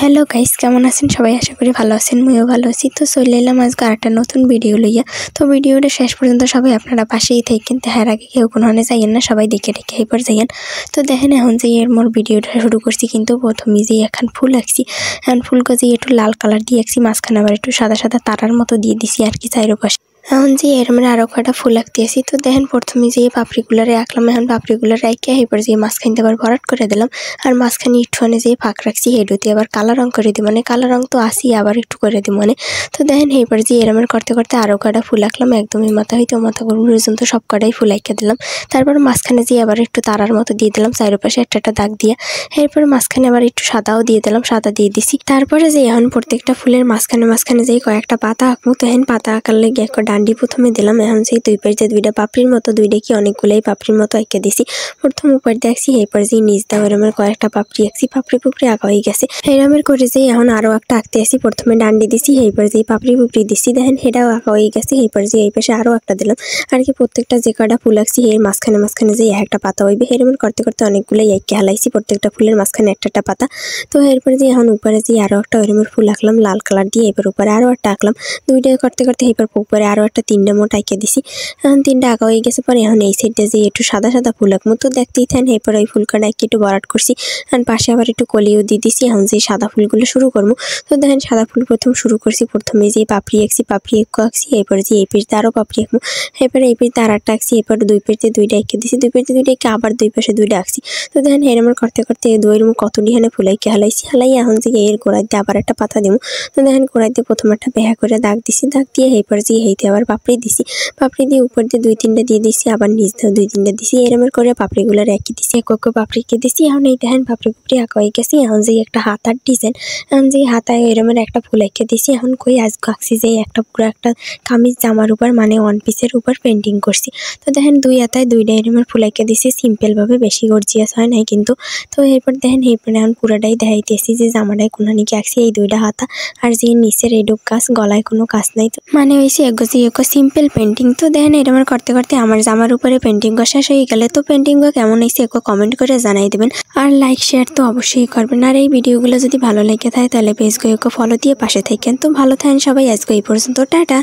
Hello guys, কেমন আছেন সবাই? আশা করি ভালো আছেন, আমিও ভালো আছি। তো চলে এলাম আজকে আরেকটা নতুন ভিডিও লইয়া। তো ভিডিওটা শেষ পর্যন্ত সবাই আপনারা পাশেই থাকেন, তাহার আগে কেউ কোনো যাইয়েন না, সবাই দেখে এবার যাইয়েন। তো দেখেন এখন যে এর মোর ভিডিওটা শুরু করছি, কিন্তু প্রথমে যে এখন ফুল আঁকছি, এখন ফুলকে যে একটু লাল কালার দিয়ে আঁকছি, মাঝখানে আবার একটু সাদা সাদা তারার মতো দিয়ে দিছি আর কি চাইরোপাশে। এখন যে এরম আরো কয়টা ফুল আঁকতে আসি। তো দেখেন প্রথমে যে পাপড়িগুলারে আঁকলাম, এখন পাপড়িগুলারে আঁকে এবার যে মাঝখানতে আবার ভরাট করে দিলাম, আর মাঝখানে একটুখানি যে ফাঁক রাখছি হেডুতে আবার কালো রং করে দিব, মানে কালো রং তো আসি আবার একটু করে দিব মানে। তো দেখেন এবার যে এরমের করতে করতে আরো কয়টা ফুল আঁকলাম, একদমই মাথা হইতে মাথা পর্যন্ত সব কটাই ফুল আঁকে দিলাম। তারপর মাঝখানে যে আবার একটু তারার মতো দিয়ে দিলাম চারিপাশে একটা একটা দাগ দিয়ে। এরপর মাঝখানে আবার একটু সাদাও দিয়ে দিলাম, সাদা দিয়ে দিছি। তারপরে যে এখন প্রত্যেকটা ফুলের মাঝখানে যে কয়েকটা পাতা আঁকবো, তো এখন পাতা আঁকার লেগে একটা ডান্ডি প্রথমে দিলাম। এখন সেই দুই পাশ যে দুইটা পাপড়ির মতো, দুইটা কি অনেকগুলাই পাপড়ির মতো এঁকে দিছি। প্রথম উপর দিয়ে আঁকছি, এরপর যে নিচ দাও এরমের কয়েকটা পাপড়ি আঁকছি, পাপড়ি আঁকা হয়ে গেছে। এরমের করে যে এখন আরো একটা আঁকতে আসি, প্রথমে ডান্ডি দিছি, এরপর যে পাপড়ি দিছি, দেখেন সেটাও আঁকা হয়ে গেছে। এরপর যে এই পাশে আরো একটা দিলাম আর কি। প্রত্যেকটা যে কয়টা ফুল আঁকছি এর মাঝখানে যে একটা পাতা হইবে, এরমের করতে করতে অনেকগুলাই এঁকে হালাইছি, প্রত্যেকটা ফুলের মাঝখানে একটা একটা পাতা। তো এরপর যে এখন উপরে যে আরো একটা এরমের ফুল আঁকলাম লাল কালার দিয়ে, এবার উপরে আরো একটা আঁকলাম, দুইটা করতে করতে এবার উপরে আরো একটা তিনটা মোট আঁকে দিছি। এখন তিনটা আঁকা হয়ে গেছে পরে এখন এই সাইডটা যে একটু সাদা সাদা ফুল আঁকবো, তো দেখতেই থাকেন। এরপর ওই ফুলকাটা একটু ভরাট করছি, আর পাশে আবার একটু কলিও দিয়ে দিছি। এখন যে সাদা ফুলগুলো শুরু করবো, তো দেখেন সাদা ফুল প্রথম শুরু করছি, প্রথমে যে পাপড়ি আঁকছি, পাপড়ি আঁকছি, এরপর যে এই পিঠতে আরো পাপড়ি আঁকবো, এরপরে এই পিঠতে আর একটা আঁকছি, এরপর দুই পিঠতে দুইটা এঁকে দিছি, দুই পিঠতে দুইটা এঁকে আবার দুই পাশে দুইটা আঁকছি। তো দেখেন এরমের করতে করতে দুইয়ের মুখ কত ডিহানে ফুলাইকে হালাই এখন যে এর গোড়ায় দিয়ে আবার একটা পাতা দেবো। তো দেখেন গোড়ায় দিয়ে প্রথম একটা বেহা করে দাগ দিছি, দাগ দিয়ে এরপর যে এইতে আবার পাপড়ি দিছি, পাপড়ি দিয়ে উপর দিয়ে দুই তিনটা দিয়ে দিছি, আবার নিচ দিয়ে দুই তিনটা দিছি, এরমের করে পাপড়িগুলো রেখে দিছি, এক পাপড়িকে দিছি। এখন এই দেখেন পাপড়ি আঁকা হয়ে গেছে। এখন যে একটা হাতার ডিজাইন, এখন যে হাতায় এরমের একটা ফুল এঁকে দিছি। এখন কই আজকে আঁকছি যে একটা পুরো একটা কামিজ জামার উপর মানে ওয়ান পিসের উপর পেন্টিং করছি। তো দেখেন দুই হাতায় দুইটা এরমের ফুল এঁকে দিছি, সিম্পল ভাবে, বেশি গর্জিয়াস হয় নাই কিন্তু। তো এরপর দেখেন এরপরে এখন পুরাটাই দেখাইতেছি যে জামাটায় কোনানিকে আঁকছি এই দুইটা হাতা, আর যে নিচের এইডুক কাজ, গলায় কোনো কাজ নাই, তো মানে হয়েছে এক সিম্পল পেন্টিং। তো দেখেন এরমের করতে করতে আমার জামার উপরে পেন্টিং শেষ হয়ে গেলে। তো পেন্টিং কেমন হয়েছে কমেন্ট করে জানাই দেবেন, আর লাইক শেয়ার তো অবশ্যই করবেন। আর এই ভিডিওগুলো যদি ভালো লেগে থাকে তাহলে পেজকে ফলো দিয়ে পাশে থাকেন। তো ভালো থাকেন সবাই, আজকে এই পর্যন্ত, টাটা।